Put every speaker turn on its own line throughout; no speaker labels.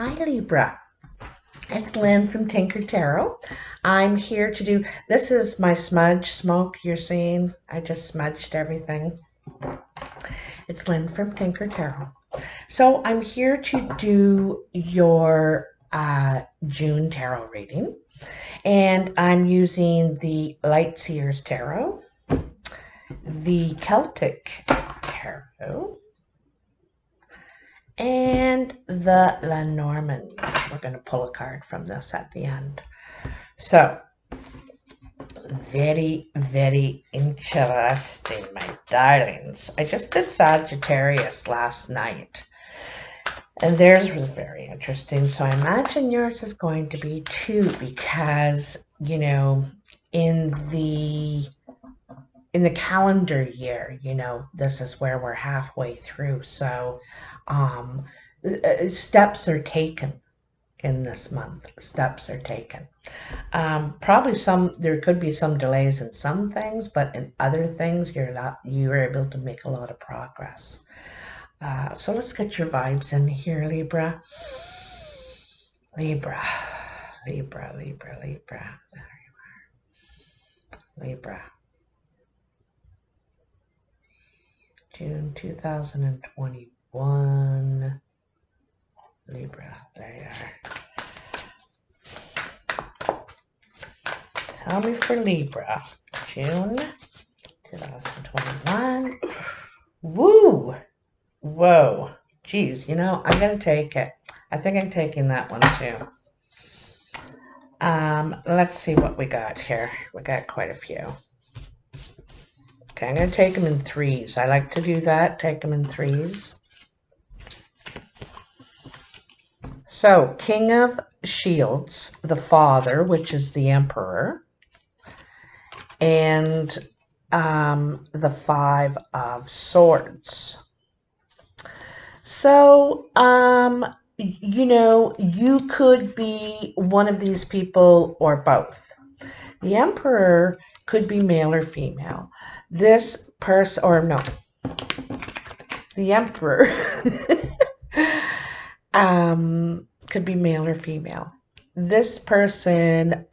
Hi Libra, it's Lynn from Tinker Tarot. I'm here to do, this is my smudge smoke you're seeing. I just smudged everything. It's Lynn from Tinker Tarot. So I'm here to do your June tarot reading. And I'm using the Light Seers Tarot, the Celtic Tarot, and the Lenormand. We're going to pull a card from this at the end. So, very, very interesting, my darlings. I just did Sagittarius last night, and theirs was very interesting. So I imagine yours is going to be too, because, you know, in the calendar year, this is where we're halfway through. So steps are taken in this month. Steps are taken. Probably there could be some delays in some things, but in other things, you're able to make a lot of progress. So let's get your vibes in here, Libra. Libra. There you are. Libra. June 2021. Libra, there you are. Tell me for Libra, June 2021. Woo! Whoa. Geez, I'm going to take it. I think I'm taking that one too. Let's see what we got here. We got quite a few. Okay, I'm going to take them in threes. I like to do that, take them in threes. So, King of Shields, the Father, which is the Emperor, and the Five of Swords. So, you could be one of these people or both. The Emperor could be male or female. This person, or no, the Emperor could be male or female. This person,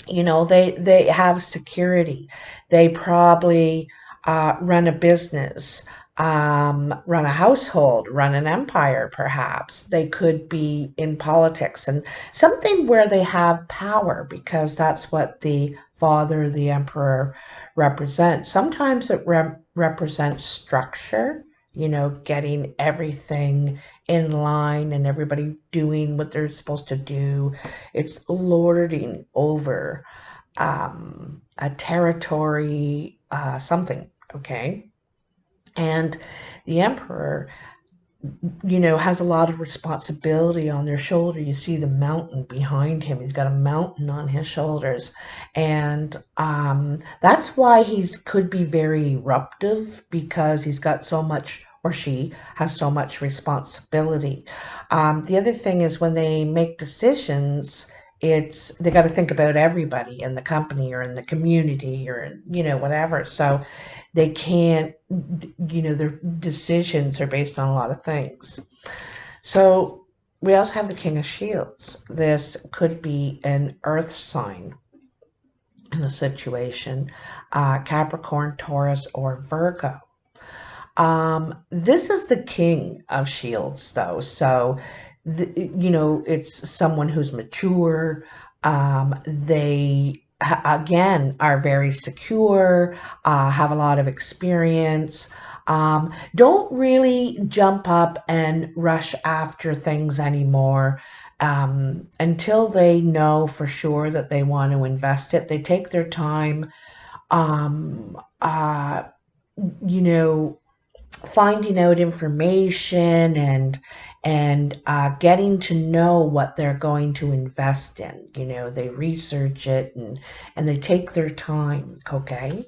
they have security. They probably run a business, run a household, run an empire, perhaps. They could be in politics and something where they have power, because that's what the Father, the Emperor, represents. Sometimes it represents structure, getting everything in line and everybody doing what they're supposed to do. It's lording over a territory, something, okay? And the Emperor, has a lot of responsibility on their shoulder. You see the mountain behind him. He's got a mountain on his shoulders. And that's why he could be very eruptive, because he's got so much, or she has so much responsibility. The other thing is, when they make decisions, they got to think about everybody in the company or in the community or, whatever. So they can't, their decisions are based on a lot of things. So we also have the King of Shields. This could be an earth sign in a situation, Capricorn, Taurus, or Virgo. This is the King of Shields, though. So, it's someone who's mature. They, again, are very secure, have a lot of experience, don't really jump up and rush after things anymore. Until they know for sure that they want to invest it. They take their time, finding out information and getting to know what they're going to invest in. They research it and they take their time, okay?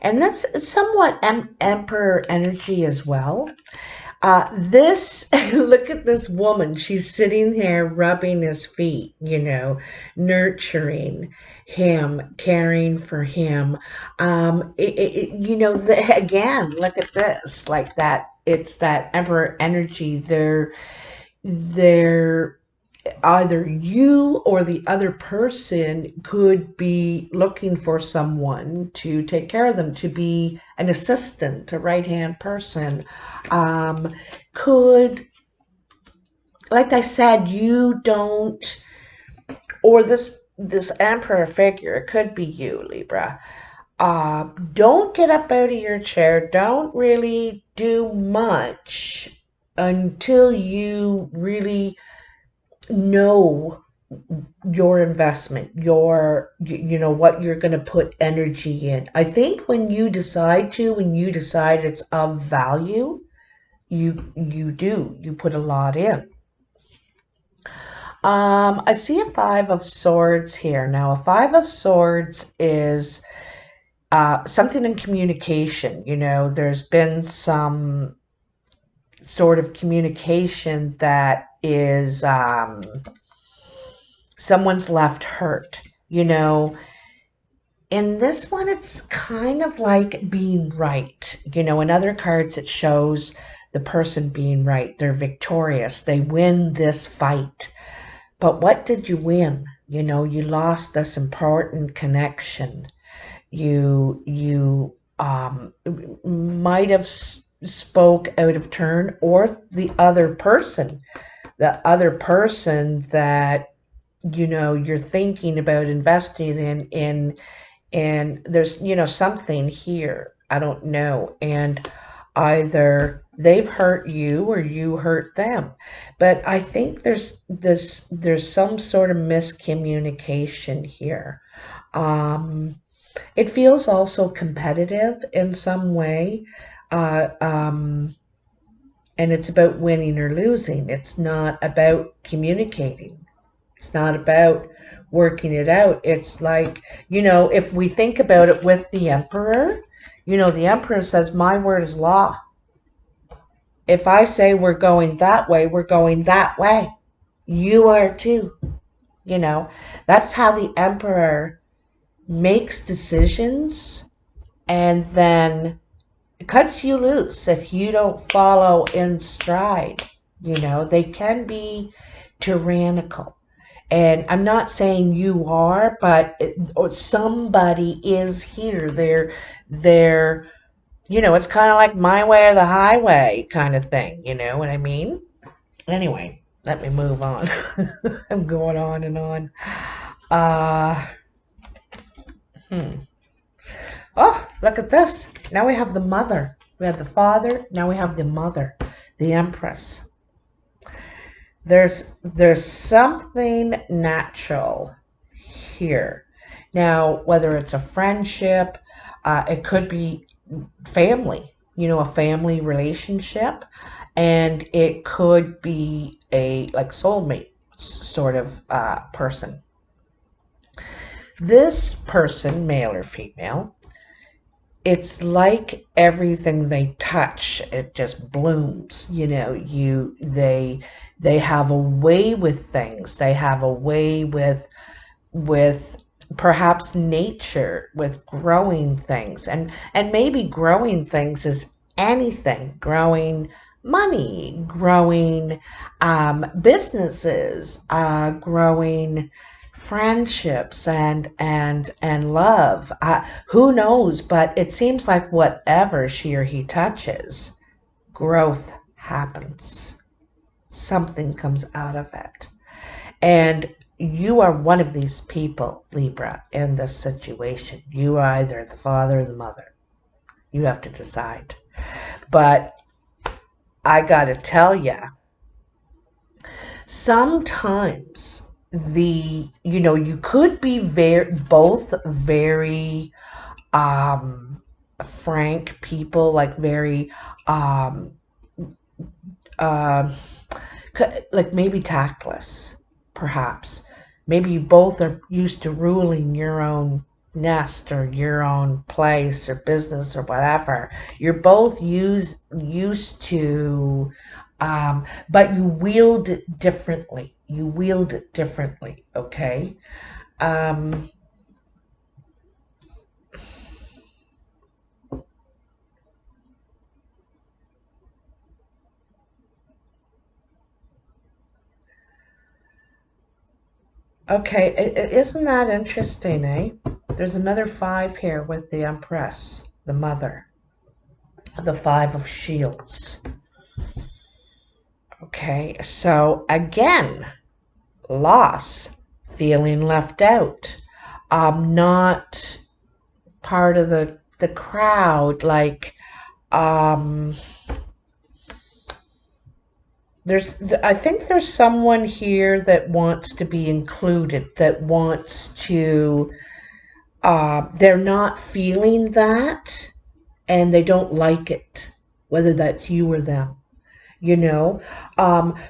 And that's somewhat Emperor energy as well. Look at this woman. She's sitting there rubbing his feet, nurturing him, caring for him. Again, look at this, like that it's that Emperor energy. They're either you or the other person could be looking for someone to take care of them, to be an assistant, a right-hand person. Um, could, like I said, you don't, or this emperor figure, it could be you, Libra. Don't get up out of your chair. Don't really do much until you really know your investment, what you're going to put energy in. I think when you decide it's of value, you put a lot in. I see a Five of Swords here. Now, a Five of Swords is something in communication. There's been some sort of communication that is someone's left hurt. In this one, it's kind of like being right. In other cards, it shows the person being right. They're victorious. They win this fight. But what did you win? You lost this important connection. You might have spoke out of turn, or the other person that you're thinking about investing in, and there's something here, I don't know, and either they've hurt you or you hurt them. But I think there's some sort of miscommunication here. It feels also competitive in some way. uh, um, and it's about winning or losing. It's not about communicating. It's not about working it out. It's like, if we think about it with the emperor, the emperor says, my word is law. If I say we're going that way, we're going that way. You are too. That's how the emperor makes decisions, and then cuts you loose if you don't follow in stride. They can be tyrannical. And I'm not saying you are, but or somebody is here. They're, it's kind of like my way or the highway kind of thing. You know what I mean? Anyway, let me move on. I'm going on and on. Uh, hmm. Oh, look at this. Now we have the mother. We have the father. Now we have the mother, the empress. There's something natural here. Now, whether it's a friendship, it could be family, a family relationship, and it could be a like soulmate sort of person. This person, male or female, it's like everything they touch, it just blooms. They have a way with things. They have a way with perhaps nature, with growing things, and maybe growing things is anything. Growing money, growing businesses, growing friendships, and love. Who knows? But it seems like whatever she or he touches, growth happens. Something comes out of it. And you are one of these people, Libra, in this situation. You are either the father or the mother. You have to decide. But I gotta tell you, sometimes you could be both very frank people, like very um, uh, like maybe tactless, perhaps. Maybe you both are used to ruling your own nest or your own place or business or whatever. You're both used to, but you wield it differently. You wield it differently, okay? Um, Okay, isn't that interesting, eh? There's another five here with the Empress, the mother, the Five of Shields. Okay, so again, loss, feeling left out, not part of the crowd. Like, um, I think there's someone here that wants to be included, that wants to. They're not feeling that, and they don't like it, whether that's you or them. you know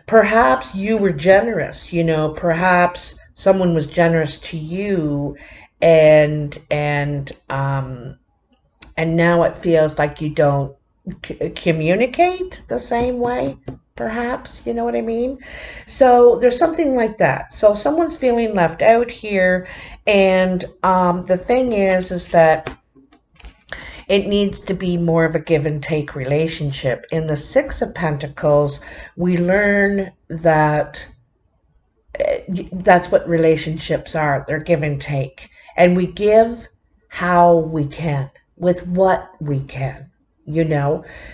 Perhaps you were generous, perhaps someone was generous to you, and now it feels like you don't communicate the same way, perhaps, you know what I mean. So there's something like that. So someone's feeling left out here, and the thing is that it needs to be more of a give and take relationship. In the Six of Pentacles, we learn that that's what relationships are. They're give and take. And we give how we can, with what we can.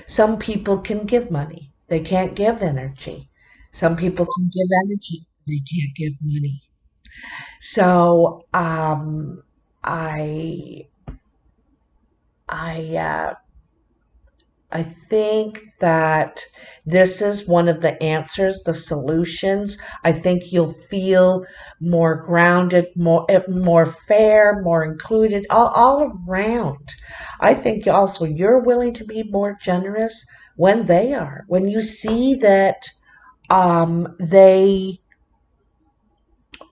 Some people can give money, they can't give energy. Some people can give energy, they can't give money. So, I, I, I think that this is one of the answers, the solutions. I think you'll feel more grounded, more fair, more included, all around. I think also you're willing to be more generous when they are. When you see that they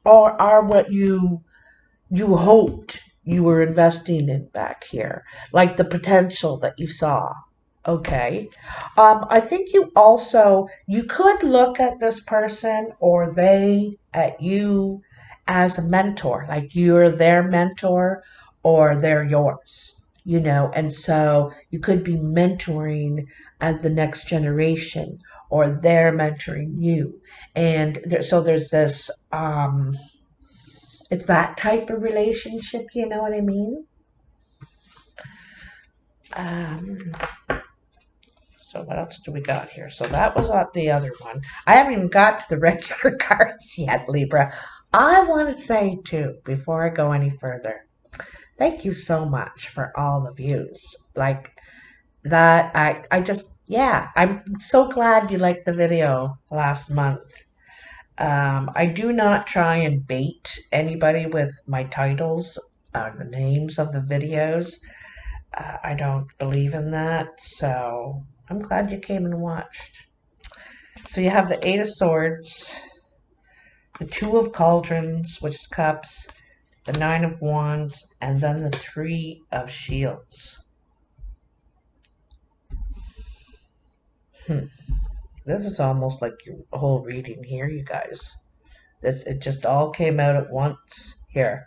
are what you hoped you were investing in back here, like the potential that you saw. Okay. I think you could look at this person or they at you as a mentor, like you're their mentor or they're yours, and so you could be mentoring the next generation, or they're mentoring you. And so there's this, it's that type of relationship, you know what I mean? Um, So what else do we got here? So that was the other one. I haven't even got to the regular cards yet, Libra. I want to say too, before I go any further, thank you so much for all the views. Like that, I just, yeah, I'm so glad you liked the video last month. I do not try and bait anybody with my titles, the names of the videos. I don't believe in that, so I'm glad you came and watched. So you have the Eight of Swords, the Two of Cauldrons, which is cups, the Nine of Wands, and then the Three of Shields. This is almost like your whole reading here, you guys. It just all came out at once here.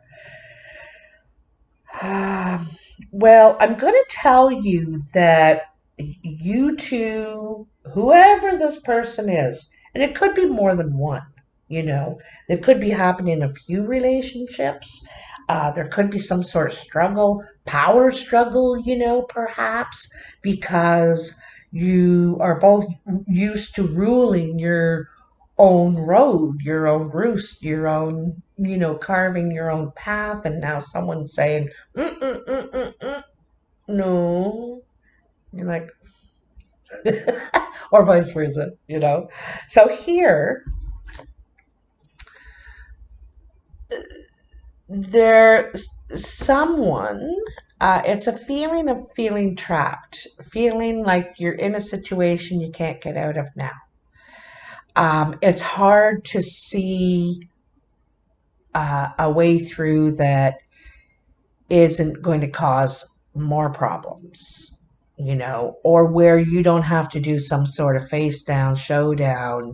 Well, I'm going to tell you that you two, whoever this person is, and it could be more than one, it could be happening in a few relationships. There could be some sort of struggle, power struggle, perhaps, because you are both used to ruling your own road, your own roost, your own, carving your own path, and now someone's saying, no. You're like, or vice versa. So here, there's someone, it's a feeling of feeling trapped, feeling like you're in a situation you can't get out of now. It's hard to see a way through that isn't going to cause more problems, or where you don't have to do some sort of face down, showdown,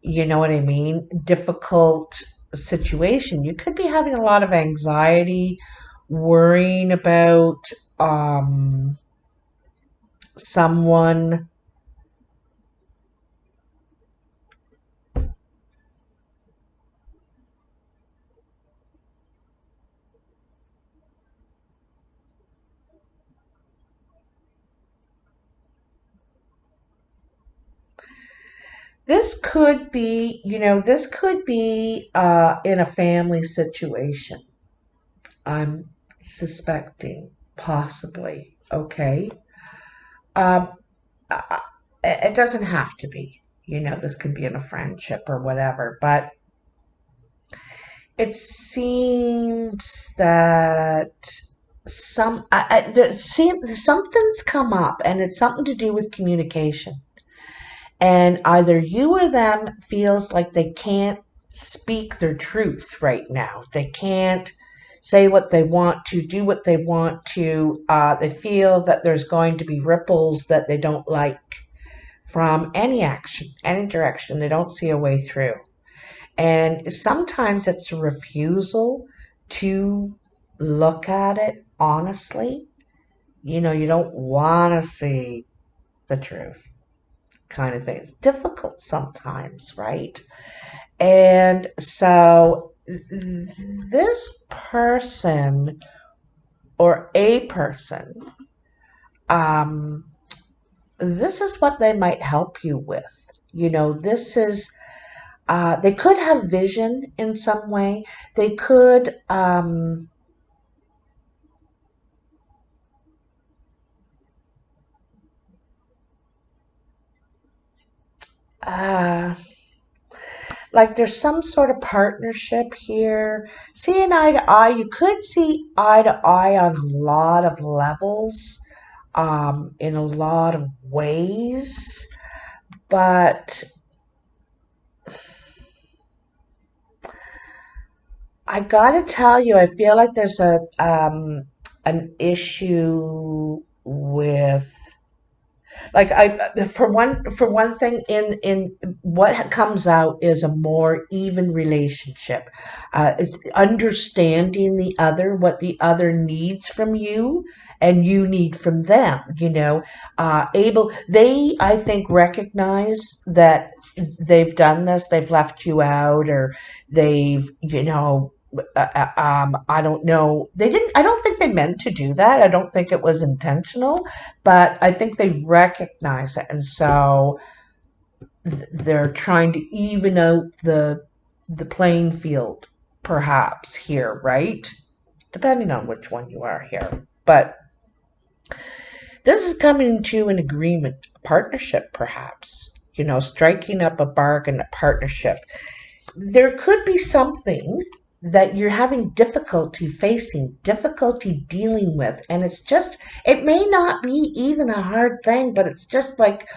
you know what I mean? Difficult situation. You could be having a lot of anxiety, worrying about someone. This could be, this could be in a family situation. I'm suspecting, possibly. Okay. Um, uh, it doesn't have to be. This could be in a friendship or whatever, but it seems that something's come up, and it's something to do with communication. And either you or them feels like they can't speak their truth right now. They can't say what they want to, do what they want to. They feel that there's going to be ripples that they don't like from any action, any direction. They don't see a way through. And sometimes it's a refusal to look at it honestly. You don't want to see the truth, kind of thing. It's difficult sometimes, right? And so this person or a person, um, this is what they might help you with. This is, they could have vision in some way. They could, uh, like there's some sort of partnership here. Seeing eye to eye, you could see eye to eye on a lot of levels, in a lot of ways, but I gotta tell you, I feel like there's an issue with, like, I for one thing, in what comes out is a more even relationship. It's understanding the other, what the other needs from you and you need from them. Able, they, I think, recognize that they've done this, they've left you out, or they've, I don't know. They didn't, I don't think they meant to do that. I don't think it was intentional, but I think they recognize it. And so they're trying to even out the playing field, perhaps, here, right? Depending on which one you are here. But this is coming to an agreement, a partnership, perhaps. Striking up a bargain, a partnership. There could be something that you're having difficulty facing, difficulty dealing with. And it may not be even a hard thing, but it's just like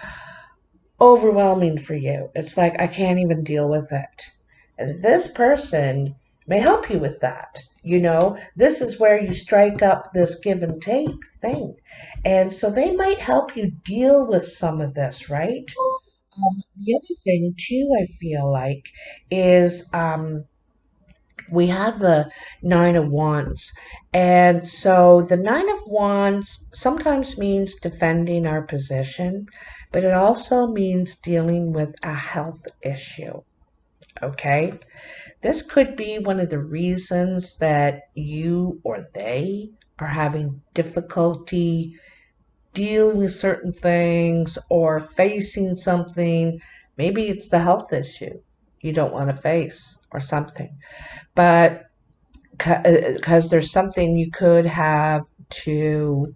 overwhelming for you. It's like, I can't even deal with it. And this person may help you with that. This is where you strike up this give and take thing. And so they might help you deal with some of this, right? The other thing, too, I feel like, is we have the Nine of Wands. And so the Nine of Wands sometimes means defending our position, but it also means dealing with a health issue. Okay? This could be one of the reasons that you or they are having difficulty dealing with certain things or facing something. Maybe it's the health issue you don't want to face or something. But because there's something you could have to,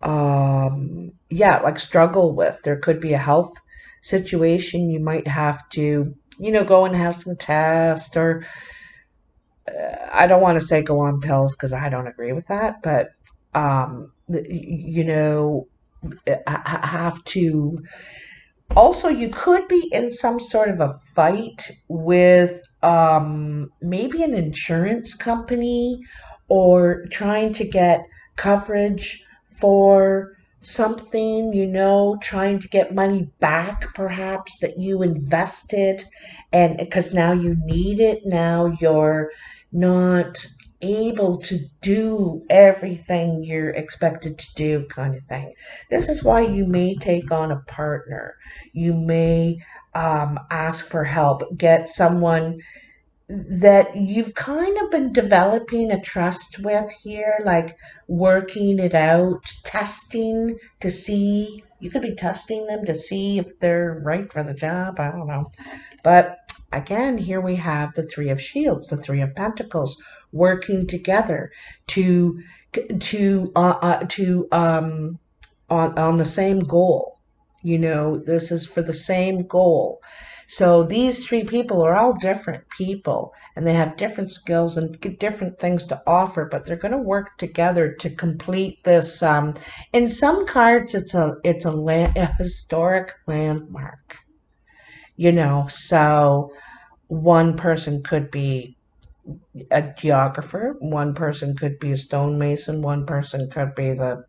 yeah, like struggle with. There could be a health situation you might have to, go and have some tests, or I don't want to say go on pills because I don't agree with that, but have to. Also, you could be in some sort of a fight with, maybe an insurance company, or trying to get coverage for something, trying to get money back perhaps that you invested, and because now you need it, now you're not able to do everything you're expected to do, kind of thing. This is why you may take on a partner. You may, ask for help, get someone that you've kind of been developing a trust with here, like working it out, testing to see. You could be testing them to see if they're right for the job. I don't know. But again, here we have the Three of Shields, the Three of Pentacles, working together to on the same goal. You know, this is for the same goal. So these three people are all different people, and they have different skills and different things to offer, but they're going to work together to complete this. In some cards, a historic landmark. You know, so one person could be a geographer, one person could be a stonemason, one person could be the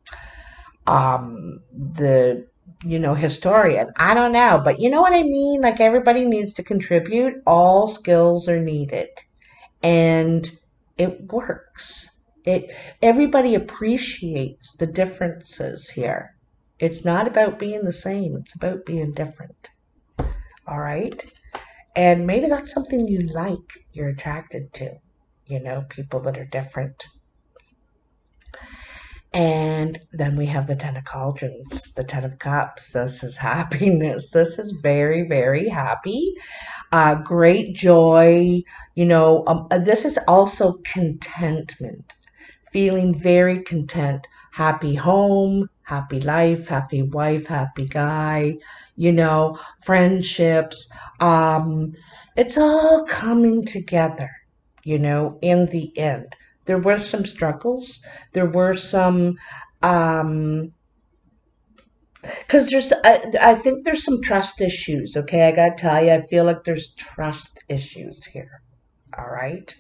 historian. I don't know, but you know what I mean? Like everybody needs to contribute. All skills are needed, and it works. It Everybody appreciates the differences here. It's not about being the same, it's about being different. All right? And maybe that's something you like, you're attracted to, people that are different. And then we have the Ten of Cauldrons, the Ten of Cups. This is happiness. This is very, very happy. Great joy. This is also contentment. Feeling very content. Happy home, happy life, happy wife, happy guy, friendships. It's all coming together, in the end. There were some struggles. There were some, because I think there's some trust issues. Okay, I gotta tell you, I feel like there's trust issues here. All right,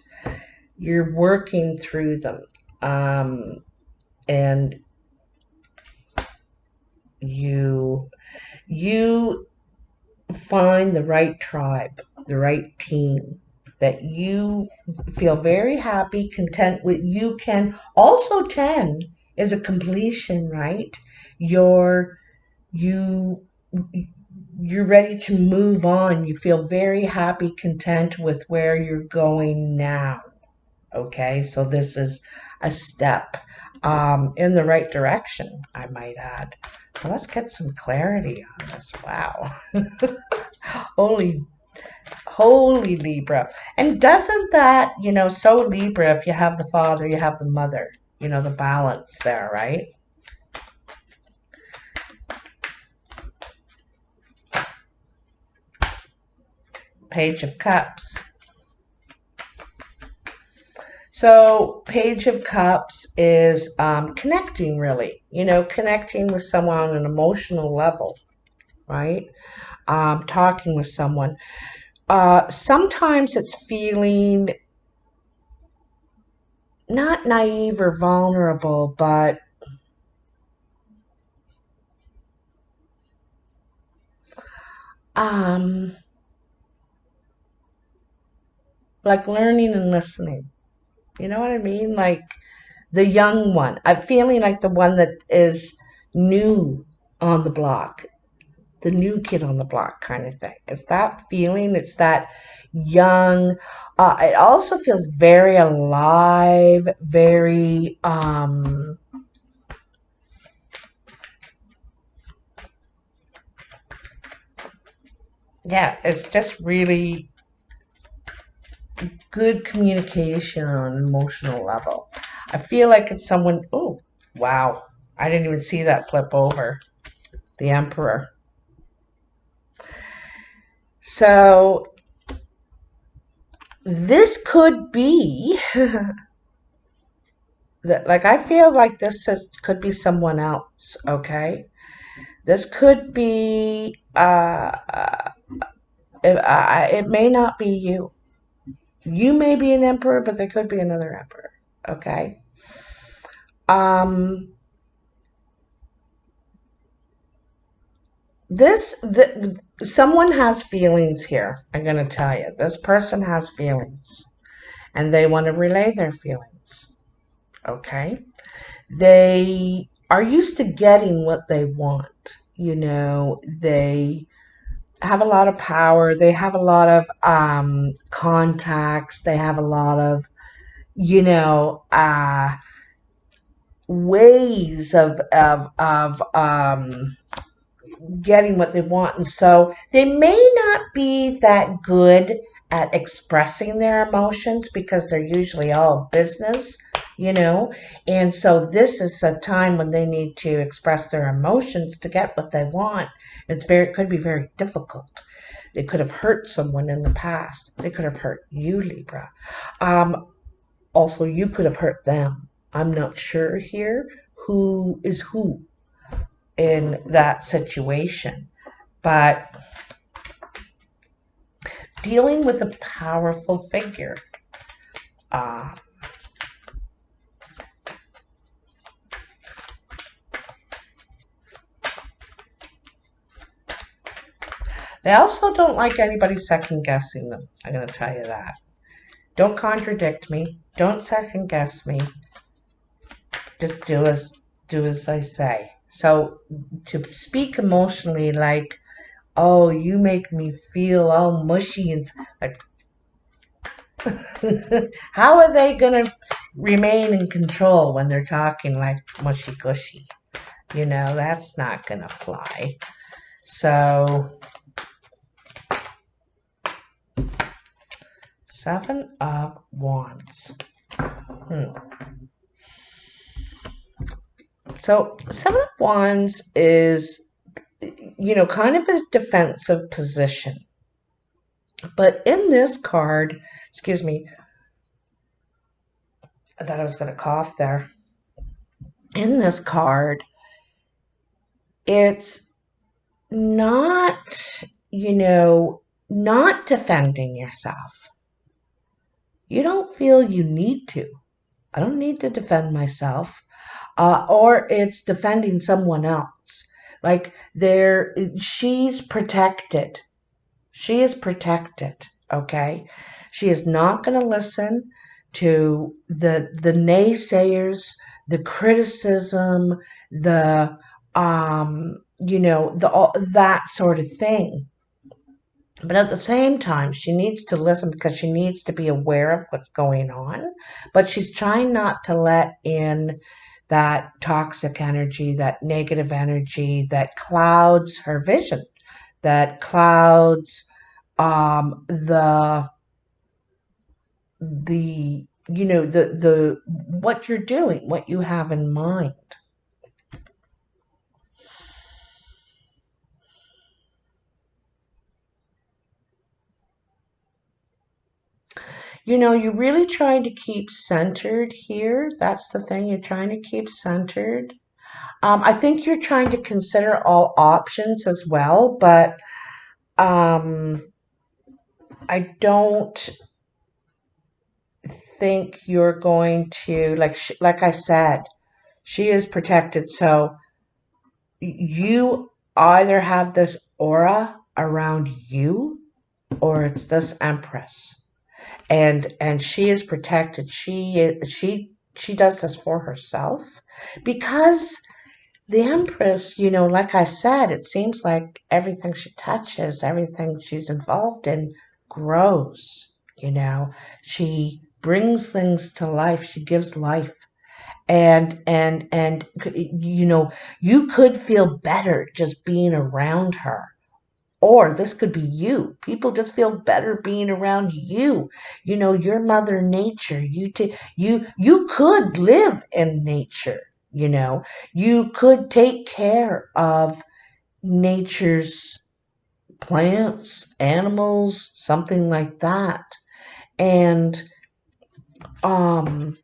you're working through them, and you find the right tribe, the right team that you feel very happy, content with. You can also 10 is a completion, right? You're you you're ready to move on. You feel very happy, content with where you're going now. Okay, so this is a step in the right direction, I might add. So let's get some clarity on this. Wow. Holy Holy Libra. And doesn't that, so Libra, if you have the father, you have the mother, the balance there, right? Page of Cups. So Page of Cups is connecting, really, connecting with someone on an emotional level, right? Talking with someone. Sometimes it's feeling not naive or vulnerable, but like learning and listening. You know what I mean? Like the young one. I'm feeling like the one that is new on the block, the new kid on the block kind of thing. It's that feeling. It's that young. It also feels very alive, very yeah, it's just really good communication on an emotional level. I feel like it's someone, oh, wow. I didn't even see that flip over. The Emperor. So this could be that, like, I feel like could be someone else, okay? This could be it may not be you. You may be an emperor, but there could be another emperor, okay? Someone has feelings here. I'm going to tell you. This person has feelings, and they want to relay their feelings, okay? They are used to getting what they want. They have a lot of power. They have a lot of contacts. They have a lot of, ways of getting what they want. And so they may not be that good at expressing their emotions because they're usually all business, you know. And so this is a time when they need to express their emotions to get what they want. It could be very difficult. They could have hurt someone in the past. They could have hurt you, Libra. Also, you could have hurt them. I'm not sure here who is who in that situation. But dealing with a powerful figure. Uh, they also don't like anybody second guessing them. I'm going to tell you that. Don't contradict me. Don't second guess me. Just do as I say. So to speak emotionally like, oh, you make me feel all mushy and like, how are they going to remain in control when they're talking like mushy gushy? You know, that's not going to fly. So, 7 of Wands. So, 7 of Wands is, you know, kind of a defensive position. But in this card, excuse me, I thought I was going to cough there. In this card, it's not, you know, not defending yourself. You don't feel you need to. I don't need to defend myself. Or it's defending someone else. Like she's protected. She is protected, okay? She is not going to listen to the naysayers, the criticism, the you know, all that sort of thing. But at the same time, she needs to listen because she needs to be aware of what's going on. But she's trying not to let in that toxic energy, that negative energy that clouds her vision, that clouds the you know, the what you're doing, what you have in mind. You know, you're really trying to keep centered here. That's the thing. You're trying to keep centered. I think you're trying to consider all options as well, but I don't think you're going to like I said, she is protected. So you either have this aura around you or it's this Empress. And she is protected. She does this for herself because the Empress, you know, like I said, it seems like everything she touches, everything she's involved in grows, you know. She brings things to life. She gives life. And you know, you could feel better just being around her. Or this could be you. People just feel better being around you. You know, your mother nature. You could live in nature, you know. You could take care of nature's plants, animals, something like that. And um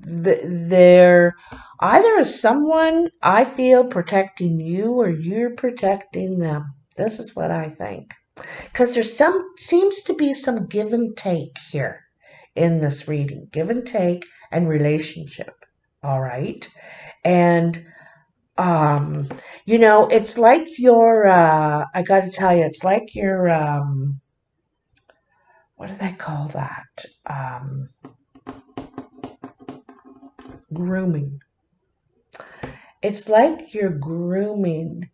there either is someone I feel protecting you or you're protecting them. This is what I think. Because seems to be some give and take here in this reading. Give and take and relationship. All right. And you know, it's like your I gotta tell you, it's like your what do they call that? Grooming. It's like you're grooming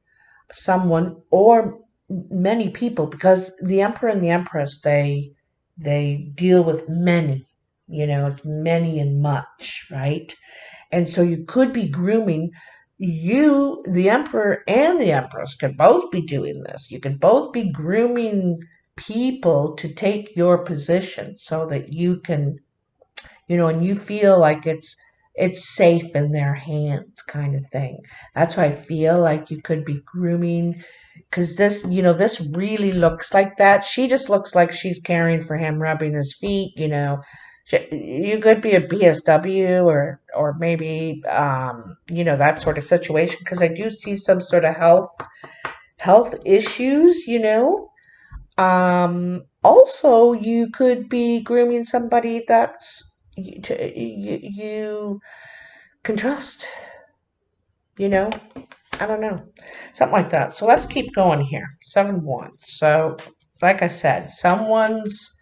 someone or many people because the emperor and the empress they deal with many, you know, it's many and much, right? And so you could be grooming. You, the Emperor and the Empress, could both be doing this. You could both be grooming people to take your position so that you can, and you feel like it's safe in their hands, kind of thing. That's why I feel like you could be grooming, because this really looks like that. She just looks like she's caring for him, rubbing his feet. You could be a BSW, or maybe that sort of situation, because I do see some sort of health issues. Also, you could be grooming somebody that's you can trust, you know. I don't know. Something like that. So let's keep going here. 7-1. So, like I said, someone's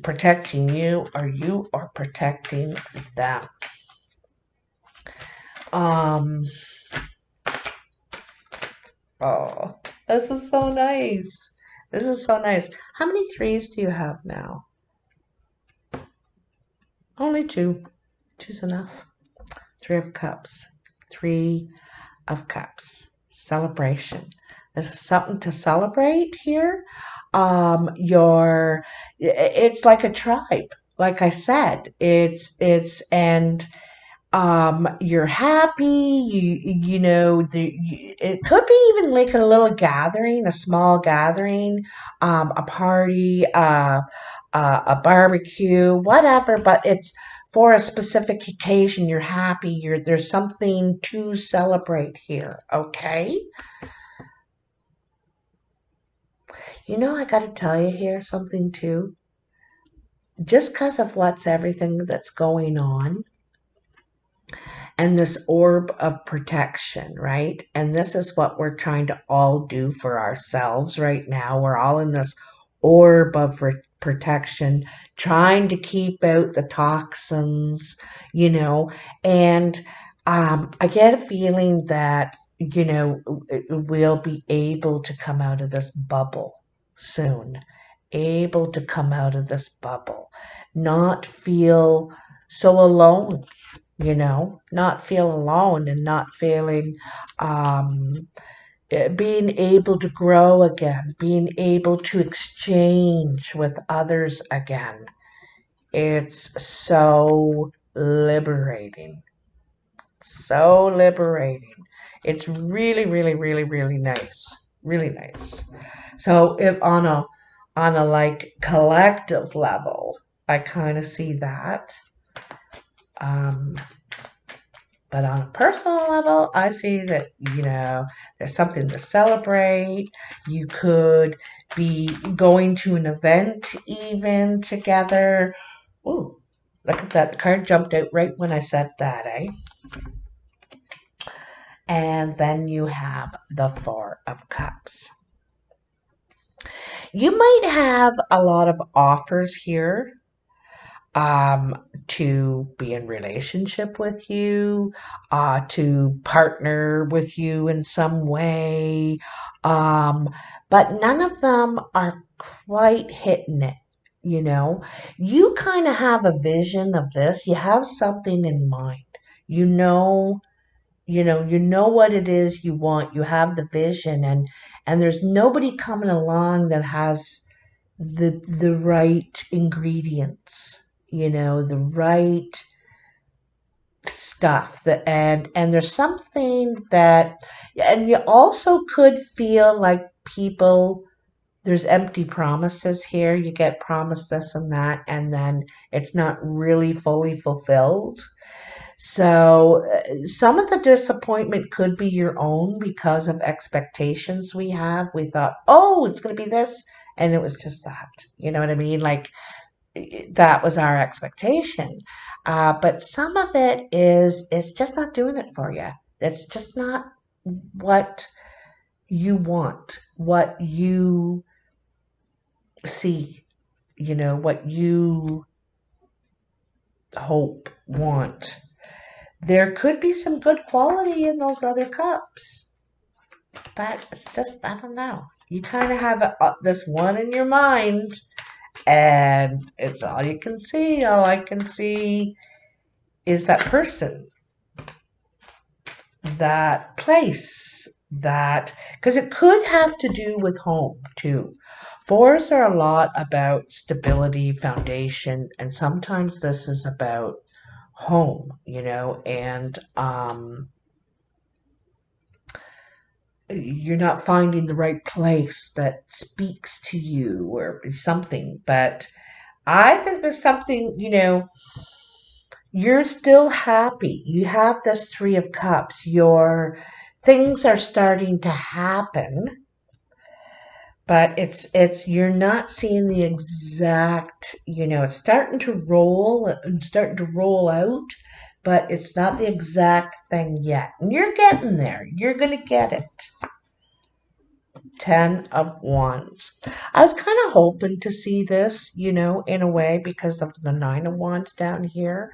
protecting you, or you are protecting them. Oh, this is so nice. This is so nice. How many threes do you have now? Only two. Two's enough. 3 of Cups. 3 of Cups. Celebration. This is something to celebrate here. It's like a tribe. Like I said, and you're happy. It could be even like a little gathering, a small gathering, a party, a barbecue, whatever, but it's for a specific occasion. You're happy. There's something to celebrate here. Okay. I got to tell you here something too. Just because of everything that's going on, and this orb of protection, right? And this is what we're trying to all do for ourselves right now. We're all in this orb of protection, trying to keep out the toxins, and I get a feeling that, we'll be able to come out of this bubble soon, able to come out of this bubble, not feel so alone, not feel alone, and not feeling, being able to grow again, being able to exchange with others again. It's so liberating. So liberating. It's really, really, really, really nice. Really nice. So if on a like collective level, I kind of see that. But on a personal level, I see that, there's something to celebrate. You could be going to an event even together. Ooh, look at that. The card jumped out right when I said that, eh? And then you have the 4 of Cups. You might have a lot of offers here, to be in relationship with you, to partner with you in some way, but none of them are quite hitting it. You kind of have a vision of this. You have something in mind. You know what it is you want. You have the vision, and there's nobody coming along that has the right ingredients, the right stuff. And there's something that, and you also could feel like people, there's empty promises here. You get promised this and that, and then it's not really fully fulfilled. So some of the disappointment could be your own because of expectations we have. We thought, oh, it's going to be this, and it was just that. You know what I mean? Like, that was our expectation. But some of it's just not doing it for you. It's just not what you want, what you see, what you hope, want. There could be some good quality in those other cups, but it's just, I don't know. You kind of have this one in your mind, And it's all you can see. All I can see is that person, that place, that, because it could have to do with home too. Fours are a lot about stability, foundation, and sometimes this is about home, and you're not finding the right place that speaks to you or something. But I think there's something, you're still happy. You have this Three of Cups. Your things are starting to happen, but it's you're not seeing the exact, it's starting to roll out, but it's not the exact thing yet. And you're getting there. You're going to get it. Ten of Wands. I was kind of hoping to see this, in a way because of the Nine of Wands down here.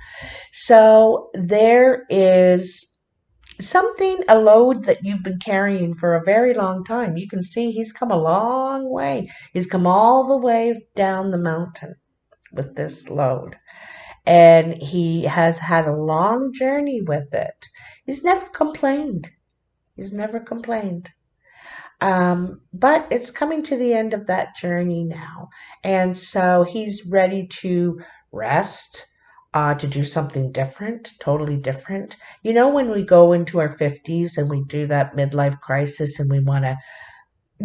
So there is something, a load that you've been carrying for a very long time. You can see he's come a long way. He's come all the way down the mountain with this load. And he has had a long journey with it. He's never complained. He's never complained. But it's coming to the end of that journey now. And so he's ready to rest, to do something different, totally different. When we go into our 50s and we do that midlife crisis and we want to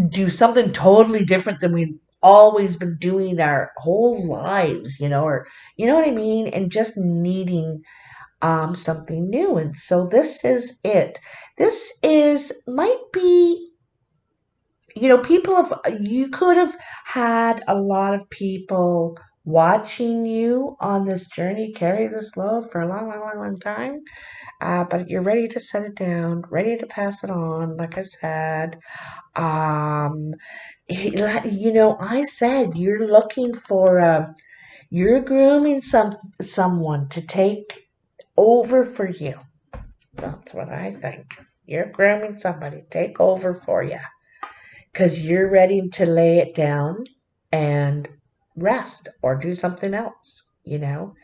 do something totally different than we've always been doing our whole lives, or you know what I mean? And just needing something new. And so this is it. Might be, you could have had a lot of people watching you on this journey carry this load for a long, long, long, long time. But you're ready to set it down, ready to pass it on, like I said. Um, I said you're grooming someone to take over for you. That's what I think. You're grooming somebody to take over for you because you're ready to lay it down and rest or do something else. You don't,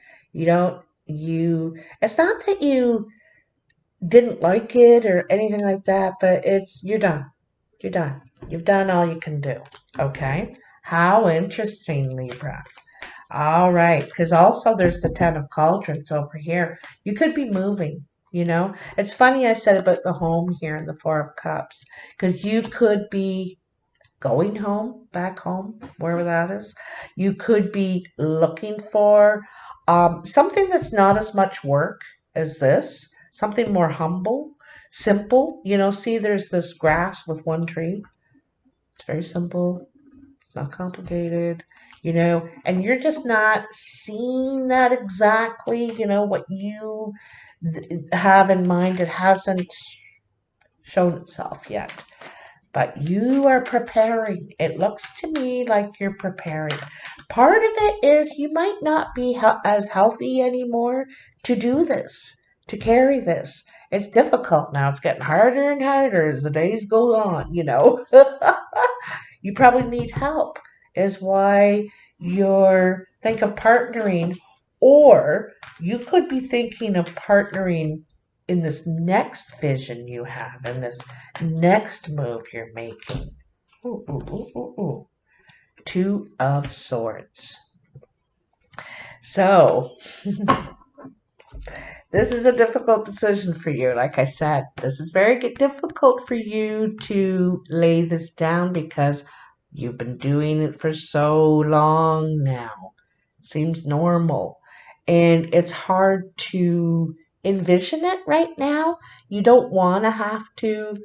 it's not that you didn't like it or anything like that, but you're done. You're done. You've done all you can do. Okay? How interesting, Libra. All right. Because also there's the Ten of Cauldrons over here. You could be moving. It's funny I said about the home here in the Four of Cups, because you could be going home, back home, wherever that is. You could be looking for something that's not as much work as this, something more humble, simple. See, there's this grass with one tree. It's very simple. It's not complicated, and you're just not seeing that exactly, what you have in mind. It hasn't shown itself yet. But you are preparing. It looks to me like you're preparing. Part of it is you might not be as healthy anymore to do this, to carry this. It's difficult now. It's getting harder and harder as the days go on, You probably need help, is why you're think of partnering, or you could be thinking of partnering in this next vision you have, in this next move you're making. Ooh, ooh, ooh, ooh, ooh. Two of Swords. So, this is a difficult decision for you. Like I said, this is very difficult for you to lay this down because you've been doing it for so long now. Seems normal. And it's hard to envision it right now. You don't want to have to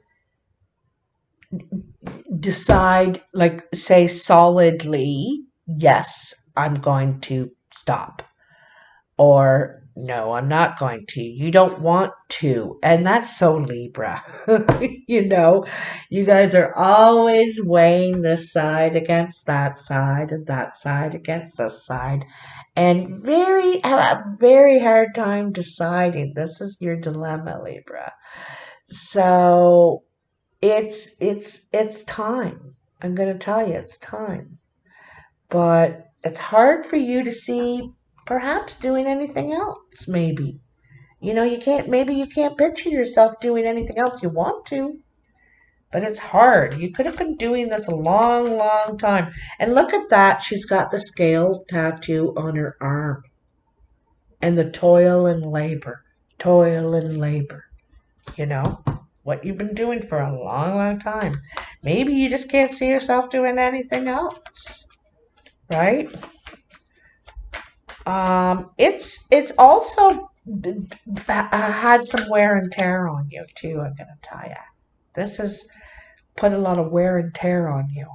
decide, like, say solidly, yes, I'm going to stop, or no, I'm not going to. You don't want to. And that's so Libra. You guys are always weighing this side against that side and that side against this side. And have a very hard time deciding. This is your dilemma, Libra. So it's time. I'm going to tell you it's time. But It's hard for you to see perhaps doing anything else, maybe. Maybe you can't picture yourself doing anything else. You want to, but it's hard. You could have been doing this a long, long time. And look at that. She's got the scale tattoo on her arm. And the toil and labor. Toil and labor. You know, what you've been doing for a long, long time. Maybe you just can't see yourself doing anything else. Right? It's also had some wear and tear on you too. I'm gonna tell you, this has put a lot of wear and tear on you.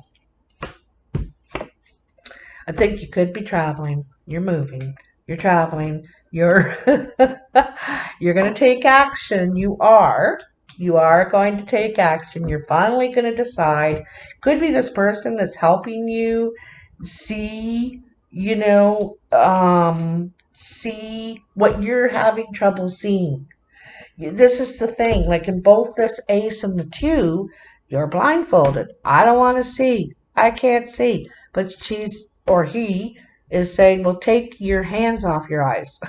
I think you could be traveling. You're moving. You're traveling. You're you're gonna take action. You are. You are going to take action. You're finally going to decide. Could be this person that's helping you see, see what you're having trouble seeing. This is the thing. Like in both this ace and the two, you're blindfolded. I don't want to see. I can't see. But she's or he is saying, well, take your hands off your eyes.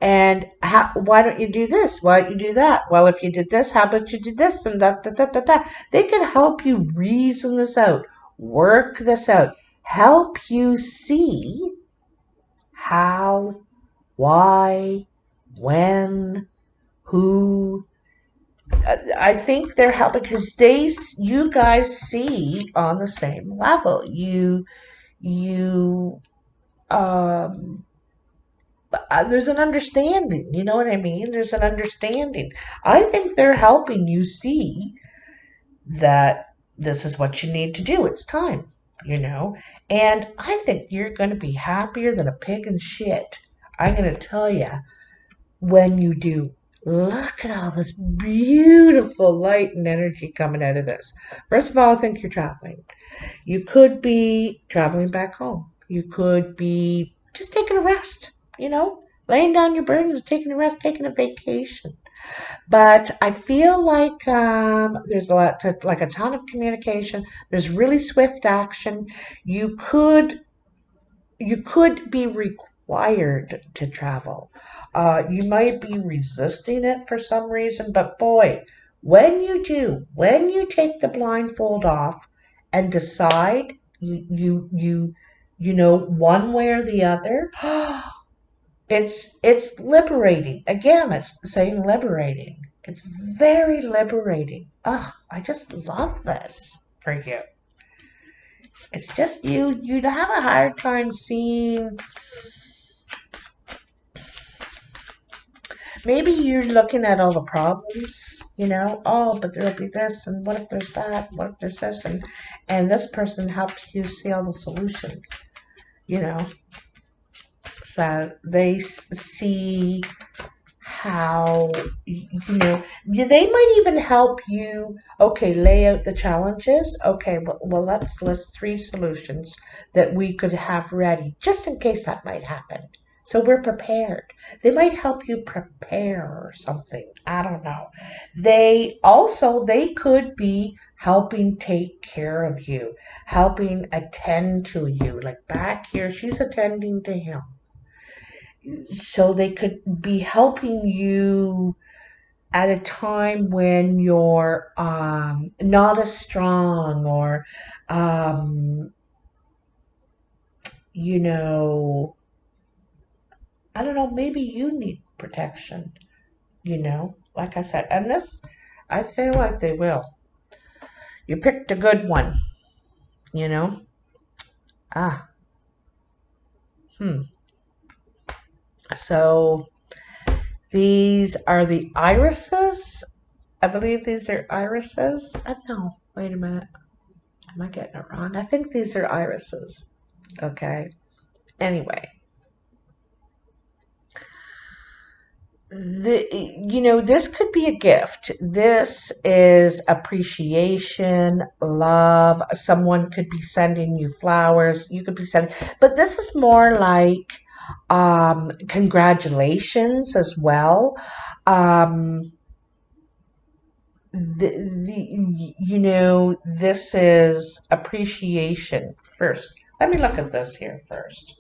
And why don't you do this? Why don't you do that? Well, if you did this, how about you did this and that, that, that, that, that? They can help you reason this out, work this out, help you see how, why, when, who. I think they're helping because you guys see on the same level. You, um, there's an understanding. You know what I mean? There's an understanding. I think they're helping you see that this is what you need to do. It's time, And I think you're going to be happier than a pig in shit. I'm going to tell you when you do. Look at all this beautiful light and energy coming out of this. First of all, I think you're traveling. You could be traveling back home. You could be just taking a rest, laying down your burdens, taking a rest, taking a vacation. But I feel like there's like a ton of communication. There's really swift action. You could be required to travel. You might be resisting it for some reason, but boy, when you take the blindfold off and decide one way or the other, it's liberating. Again, it's saying liberating. It's very liberating. I just love this for you. It's just you'd have a hard time seeing. Maybe you're looking at all the problems, but there'll be this, and what if there's that, what if there's this, and this person helps you see all the solutions, So they see how, they might even help you, okay, lay out the challenges. Okay, well, let's list 3 solutions that we could have ready, just in case that might happen. So we're prepared. They might help you prepare or something. I don't know. They could be helping take care of you, helping attend to you. Like back here, she's attending to him. So they could be helping you at a time when you're not as strong or, I don't know, maybe you need protection, like I said. And this, I feel like they will. You picked a good one, Ah, So these are the irises. I believe these are irises. No, wait a minute. Am I getting it wrong? I think these are irises. Okay. Anyway. This could be a gift. This is appreciation, love. Someone could be sending you flowers. You could be sending, but this is more like congratulations as well. This is appreciation first. let me look at this here first.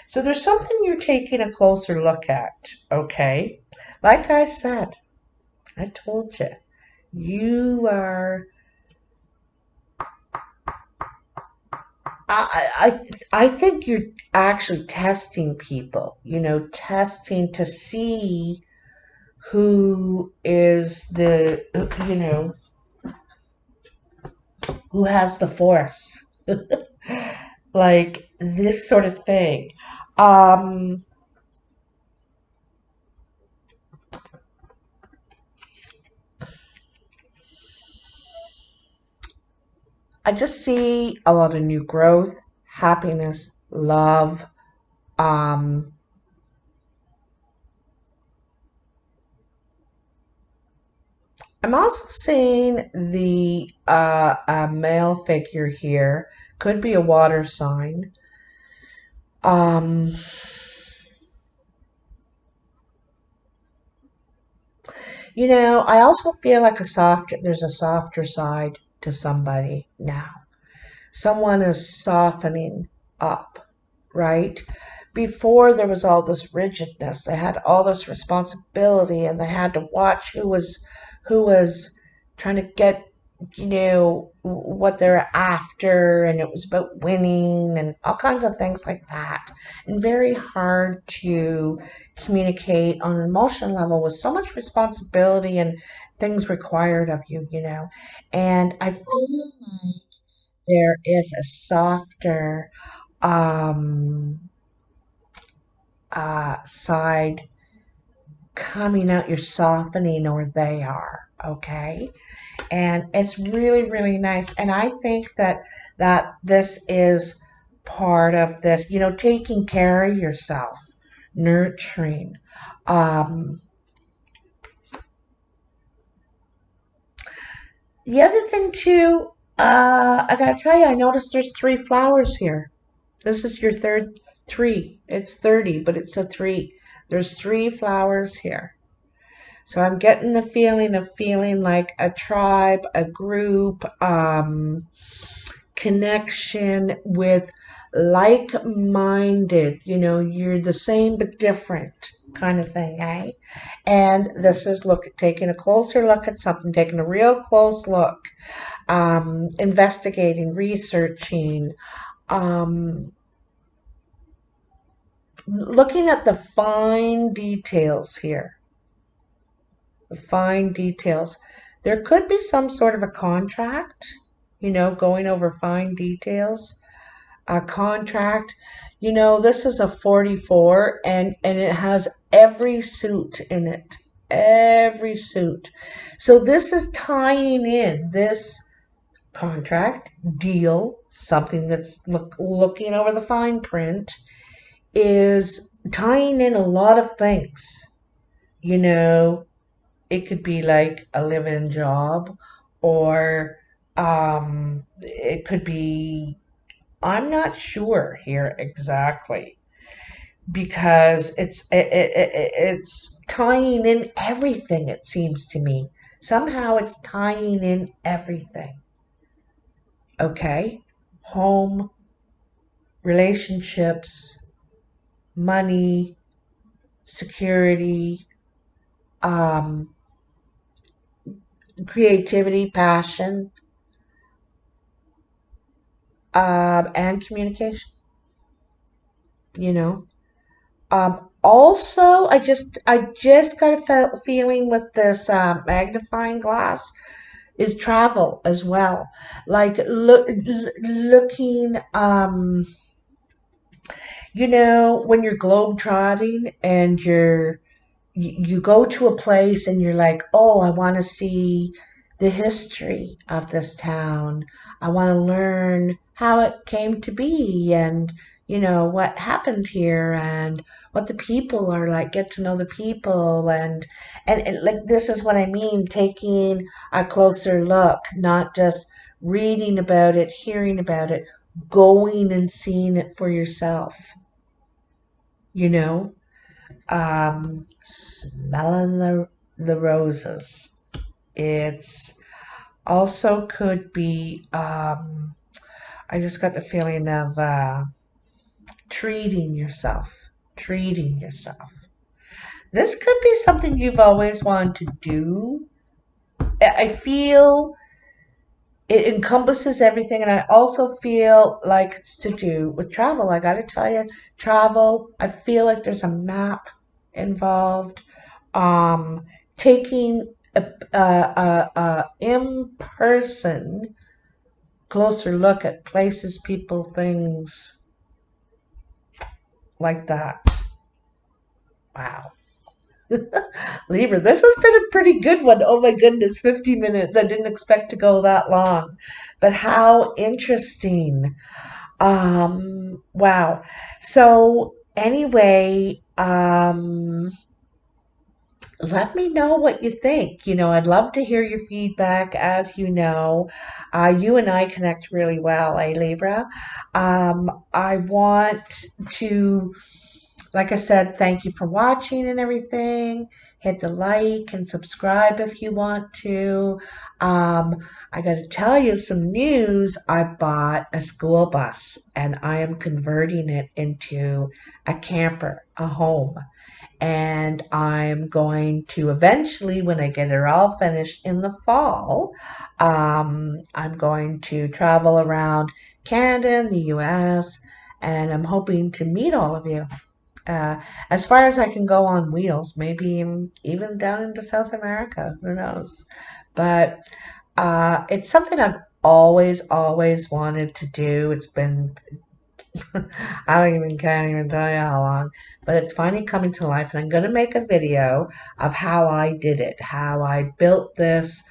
So there's something you're taking a closer look at, okay? Like I said, I told you, you are. I think you're actually testing people. Testing to see who is the who has the force, like this sort of thing. Um, I just see a lot of new growth, happiness, love. Um, I'm also seeing the a male figure here. Could be a water sign. Um, I also feel like there's a softer side to somebody now. Someone is softening up, right? Before there was all this rigidness, they had all this responsibility and they had to watch who was trying to get, what they're after, and it was about winning and all kinds of things like that. And very hard to communicate on an emotional level with so much responsibility and things required of you. And I feel like there is a softer um, side coming out. You're softening, or they are, okay? And it's really, really nice. And I think that this is part of this, taking care of yourself, nurturing. Um, the other thing too, I gotta tell you, I noticed there's three flowers here. This is your third three. It's 30, but it's a three. There's three flowers here. So I'm getting the feeling of feeling like a tribe, a group, connection with like-minded, you're the same but different kind of thing, eh? And this is taking a closer look at something, taking a real close look, investigating, researching, um, looking at the fine details here, the fine details. There could be some sort of a contract, going over fine details. A contract, this is a 44, and it has every suit in it. Every suit. So this is tying in this contract, deal, something that's looking over the fine print, is tying in a lot of things. You know, it could be like a live-in job, or it could be, I'm not sure here exactly, because it's tying in everything, it seems to me. Somehow it's tying in everything. Okay? Home, relationships, money, security, um, creativity, passion, and communication. You know. Also, I just got a feeling with this magnifying glass is travel as well. Like looking, when you're globe trotting and you go to a place and you're like, oh, I want to see the history of this town. I want to learn how it came to be, and, what happened here, and what the people are like, get to know the people. And like, this is what I mean, taking a closer look, not just reading about it, hearing about it, going and seeing it for yourself, you know? Smelling the roses. It's also could be I just got the feeling of treating yourself. Treating yourself. This could be something you've always wanted to do. I feel it encompasses everything, and I also feel like it's to do with travel. I gotta tell you, travel, I feel like there's a map involved. Um, Taking a in-person closer look at places, people, things like that. Wow. Libra, this has been a pretty good one. Oh my goodness, 50 minutes. I didn't expect to go that long. But how interesting. Wow. So anyway, let me know what you think. I'd love to hear your feedback. As you know, you and I connect really well, Libra? I want to, like I said, thank you for watching and everything. Hit the like and subscribe if you want to. Um, I got to tell you some news. I bought a school bus and I am converting it into a camper, a home. And I'm going to eventually, when I get it all finished in the fall, I'm going to travel around Canada and the US, and I'm hoping to meet all of you. Uh, as far as I can go on wheels, maybe even down into South America, who knows? But it's something I've always wanted to do. It's been can't even tell you how long, but it's finally coming to life, and I'm going to make a video of how I did it, how I built this,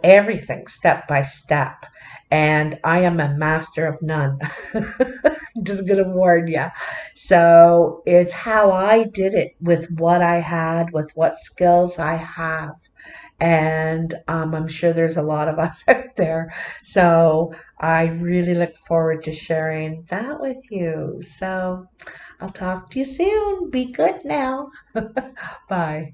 everything step by step. And I am a master of none. Just gonna warn you. So it's how I did it with what I had, with what skills I have. And I'm sure there's a lot of us out there. So I really look forward to sharing that with you. So I'll talk to you soon. Be good now. Bye.